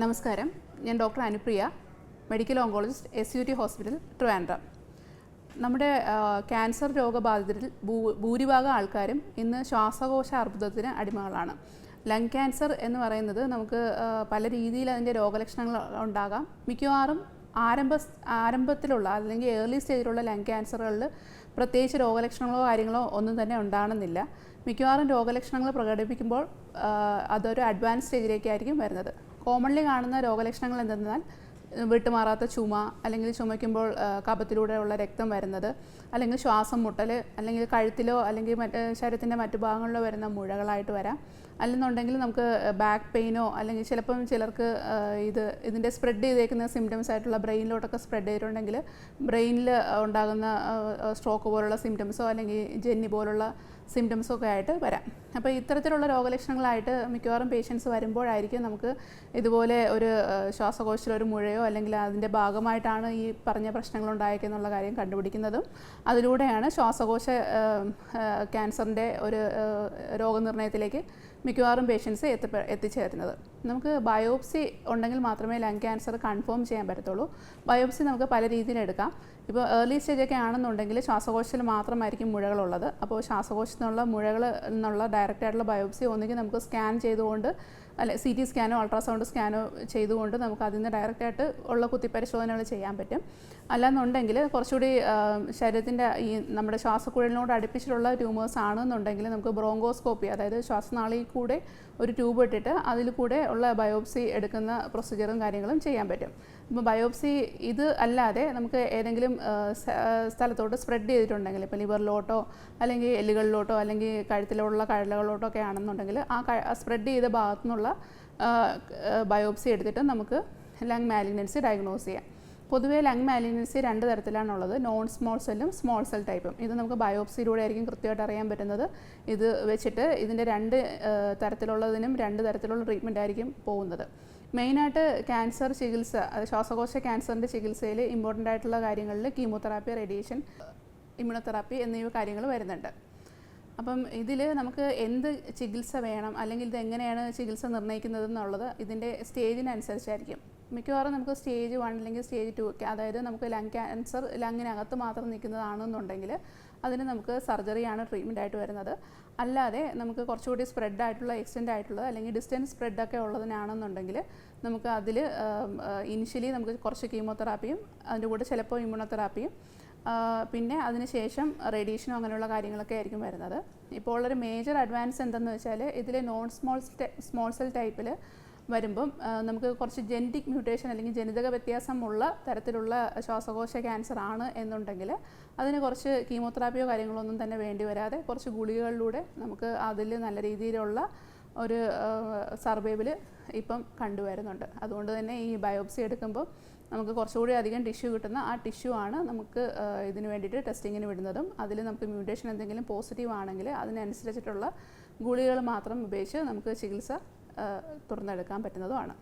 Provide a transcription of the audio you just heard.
നമസ്കാരം, ഞാൻ doctor Anupriya, medical oncologist SUT hospital Trivandrum. നമ്മുടെ ക്യാൻസർ രോഗബാധിതരിൽ ഭൂരിഭാഗം ആൾക്കാരും ഇന്ന് ശ്വാസകോശ അർബുദത്തിന് അടിമകളാണ്. ലങ് ക്യാൻസർ എന്ന് പറയുന്നത് നമുക്ക് പല രീതിയിൽ അതിൻ്റെ രോഗലക്ഷണങ്ങൾ ഉണ്ടാകാം. മിക്കവാറും ആരംഭത്തിലുള്ള അല്ലെങ്കിൽ ഏർലി സ്റ്റേജിലുള്ള ലങ് ക്യാൻസറുകളിൽ പ്രത്യേകിച്ച് രോഗലക്ഷണങ്ങളോ കാര്യങ്ങളോ ഒന്നും തന്നെ ഉണ്ടാകണമെന്നില്ല. മിക്കവാറും രോഗലക്ഷണങ്ങൾ പ്രകടിപ്പിക്കുമ്പോൾ അതൊരു അഡ്വാൻസ് സ്റ്റേജിലേക്കായിരിക്കും വരുന്നത്. കോമൺലി കാണുന്ന രോഗലക്ഷണങ്ങൾ എന്തെന്നാൽ വിട്ടുമാറാത്ത ചുമ, അല്ലെങ്കിൽ ചുമയ്ക്കുമ്പോൾ കഫത്തിലൂടെയുള്ള രക്തം വരുന്നത്, അല്ലെങ്കിൽ ശ്വാസം മുട്ടൽ, അല്ലെങ്കിൽ കഴുത്തിലോ അല്ലെങ്കിൽ ശരീരത്തിൻ്റെ മറ്റു ഭാഗങ്ങളിലോ വരുന്ന മുഴകളായിട്ട് വരാം. അല്ലെന്നുണ്ടെങ്കിൽ നമുക്ക് ബാക്ക് പെയിനോ, അല്ലെങ്കിൽ ചിലപ്പം ചിലർക്ക് ഇതിൻ്റെ സ്പ്രെഡ് ചെയ്തേക്കുന്ന സിംറ്റംസ് ആയിട്ടുള്ള ബ്രെയിനിലോട്ടൊക്കെ സ്പ്രെഡ് ചെയ്തിട്ടുണ്ടെങ്കിൽ ബ്രെയിനിൽ ഉണ്ടാകുന്ന സ്ട്രോക്ക് പോലുള്ള സിംറ്റംസോ അല്ലെങ്കിൽ ജെന്നി പോലുള്ള സിംറ്റംസോ ഒക്കെ ആയിട്ട് വരാം. അപ്പോൾ ഇത്തരത്തിലുള്ള രോഗലക്ഷണങ്ങളായിട്ട് മിക്കവാറും പേഷ്യൻസ് വരുമ്പോഴായിരിക്കും നമുക്ക് ഇതുപോലെ ഒരു ശ്വാസകോശത്തിലൊരു മുഴയോ അല്ലെങ്കിൽ അതിൻ്റെ ഭാഗമായിട്ടാണ് ഈ പറഞ്ഞ പ്രശ്നങ്ങൾ ഉണ്ടായേക്കെന്നുള്ള കാര്യം കണ്ടുപിടിക്കുന്നതും. അതിലൂടെയാണ് ശ്വാസകോശ ക്യാൻസറിൻ്റെ ഒരു രോഗനിർണയത്തിലേക്ക് മിക്കവാറും പേഷ്യൻസ് എത്തിച്ചേരുന്നത്. നമുക്ക് ബയോപ്സി ഉണ്ടെങ്കിൽ മാത്രമേ ലങ് ക്യാൻസർ കൺഫേം ചെയ്യാൻ പറ്റത്തുള്ളൂ. ബയോപ്സി നമുക്ക് പല രീതിയിൽ എടുക്കാം. ഇപ്പോൾ ഏർലി സ്റ്റേജൊക്കെ ആണെന്നുണ്ടെങ്കിൽ ശ്വാസകോശത്തിൽ മാത്രമായിരിക്കും മുഴകളുള്ളത്. അപ്പോൾ ശ്വാസകോശത്തിനുള്ള മുഴകൾ എന്നുള്ള ഡയറക്റ്റായിട്ടുള്ള ബയോപ്സി ഒന്നുകിൽ നമുക്ക് സ്കാൻ ചെയ്തുകൊണ്ട്, അല്ലെ CT സ്കാനോ അൾട്രാസൗണ്ട് സ്കാനോ ചെയ്തുകൊണ്ട് നമുക്ക് അതിൽ നിന്ന് ഡയറക്റ്റായിട്ട് ഉള്ള കുത്തിപ്പരിശോധനകൾ ചെയ്യാൻ പറ്റും. അല്ലാന്നുണ്ടെങ്കിൽ കുറച്ചുകൂടി ശരീരത്തിൻ്റെ ഈ നമ്മുടെ ശ്വാസക്കുഴലിനോട് അടുപ്പിച്ചിട്ടുള്ള ട്യൂമേഴ്സ് ആണെന്നുണ്ടെങ്കിൽ നമുക്ക് ബ്രോങ്കോസ്കോപ്പി, അതായത് ശ്വാസനാളിയിൽ കൂടെ ഒരു ട്യൂബ് ഇട്ടിട്ട് അതിൽ കൂടെ ഉള്ള ബയോപ്സി എടുക്കുന്ന പ്രൊസീജിയറും കാര്യങ്ങളും ചെയ്യാൻ പറ്റും. ഇപ്പോൾ ബയോപ്സി ഇത് അല്ലാതെ നമുക്ക് ഏതെങ്കിലും സ്ഥലത്തോട്ട് സ്പ്രെഡ് ചെയ്തിട്ടുണ്ടെങ്കിൽ, ഇപ്പോൾ ലിവറിലോട്ടോ അല്ലെങ്കിൽ എല്ലുകളിലോട്ടോ അല്ലെങ്കിൽ കഴുത്തിലുള്ള കഴലകളിലോട്ടോ ഒക്കെ ആണെന്നുണ്ടെങ്കിൽ ആ സ്പ്രെഡ് ചെയ്ത ഭാഗത്തു നിന്നുള്ള ബയോപ്സി എടുത്തിട്ട് നമുക്ക് ലങ് മാലിഗ്നൻസി ഡയഗ്നോസ് ചെയ്യാം. പൊതുവേ ലങ് മാലിഗ്നൻസി രണ്ട് തരത്തിലാണുള്ളത്, നോൺ സ്മോൾ സെല്ലും സ്മോൾ സെൽ ടൈപ്പും. ഇത് നമുക്ക് ബയോപ്സിയിലൂടെ ആയിരിക്കും കൃത്യമായിട്ട് അറിയാൻ പറ്റുന്നത്. ഇത് വെച്ചിട്ട് ഇതിൻ്റെ രണ്ട് തരത്തിലുള്ളതിനും രണ്ട് തരത്തിലുള്ള ട്രീറ്റ്മെൻ്റ് ആയിരിക്കും പോകുന്നത്. മെയിനായിട്ട് ക്യാൻസർ ചികിത്സ, ശ്വാസകോശ ക്യാൻസറിൻ്റെ ചികിത്സയിൽ ഇമ്പോർട്ടൻ്റ് ആയിട്ടുള്ള കാര്യങ്ങളിൽ കീമോതെറാപ്പി, റേഡിയേഷൻ, ഇമ്മ്യൂണോതെറാപ്പി എന്നിവ കാര്യങ്ങൾ വരുന്നുണ്ട്. അപ്പം ഇതിൽ നമുക്ക് എന്ത് ചികിത്സ വേണം, അല്ലെങ്കിൽ ഇത് എങ്ങനെയാണ് ചികിത്സ നിർണ്ണയിക്കുന്നത് എന്നുള്ളത് ഇതിൻ്റെ സ്റ്റേജിനനുസരിച്ചായിരിക്കും. മിക്കവാറും നമുക്ക് സ്റ്റേജ് 1 അല്ലെങ്കിൽ സ്റ്റേജ് 2, അതായത് നമുക്ക് ലങ് ക്യാൻസർ ലങ്ങിനകത്ത് മാത്രം നിൽക്കുന്നതാണെന്നുണ്ടെങ്കിൽ അതിന് നമുക്ക് സർജറിയാണ് ട്രീറ്റ്മെൻ്റ് ആയിട്ട് വരുന്നത്. അല്ലാതെ നമുക്ക് കുറച്ചുകൂടി സ്പ്രെഡ് ആയിട്ടുള്ള, എക്സ്റ്റെൻഡ് ആയിട്ടുള്ളത് അല്ലെങ്കിൽ ഡിസ്റ്റൻസ് സ്പ്രെഡൊക്കെ ഉള്ളതിനാണെന്നുണ്ടെങ്കിൽ നമുക്ക് അതിൽ ഇനിഷ്യലി നമുക്ക് കുറച്ച് കീമോതെറാപ്പിയും അതിൻ്റെ കൂടെ ചിലപ്പോൾ ഇമ്മ്യൂണോതെറാപ്പിയും പിന്നെ അതിനുശേഷം റേഡിയേഷനോ അങ്ങനെയുള്ള കാര്യങ്ങളൊക്കെ ആയിരിക്കും വരുന്നത്. ഇപ്പോൾ ഉള്ളൊരു മേജർ അഡ്വാൻസ് എന്തെന്ന് വെച്ചാൽ ഇതിൽ നോൺ സ്മോൾ സെൽ ടൈപ്പിൽ വരുമ്പം നമുക്ക് കുറച്ച് ജെനറ്റിക് മ്യൂട്ടേഷൻ അല്ലെങ്കിൽ ജനിതക വ്യത്യാസമുള്ള തരത്തിലുള്ള ശ്വാസകോശ ക്യാൻസർ ആണ് എന്നുണ്ടെങ്കിൽ അതിന് കുറച്ച് കീമോതെറാപ്പിയോ കാര്യങ്ങളോ ഒന്നും തന്നെ വേണ്ടി വരാതെ കുറച്ച് ഗുളികകളിലൂടെ നമുക്ക് അതിൽ നല്ല രീതിയിലുള്ള ഒരു സർവൈവൽ ഇപ്പം കണ്ടുവരുന്നുണ്ട്. അതുകൊണ്ട് തന്നെ ഈ ബയോപ്സി എടുക്കുമ്പോൾ നമുക്ക് കുറച്ചുകൂടി അധികം ടിഷ്യൂ കിട്ടുന്ന ആ ടിഷ്യൂ ആണ് നമുക്ക് ഇതിന് വേണ്ടിയിട്ട് ടെസ്റ്റിങ്ങിന് വിടുന്നതും. അതിൽ നമുക്ക് മ്യൂട്ടേഷൻ എന്തെങ്കിലും പോസിറ്റീവ് ആണെങ്കിൽ അതിനനുസരിച്ചിട്ടുള്ള ഗുളികകൾ മാത്രം ഉപയോഗിച്ച് നമുക്ക് ചികിത്സ തുറന്നെടുക്കാൻ പറ്റുന്നതുമാണ്.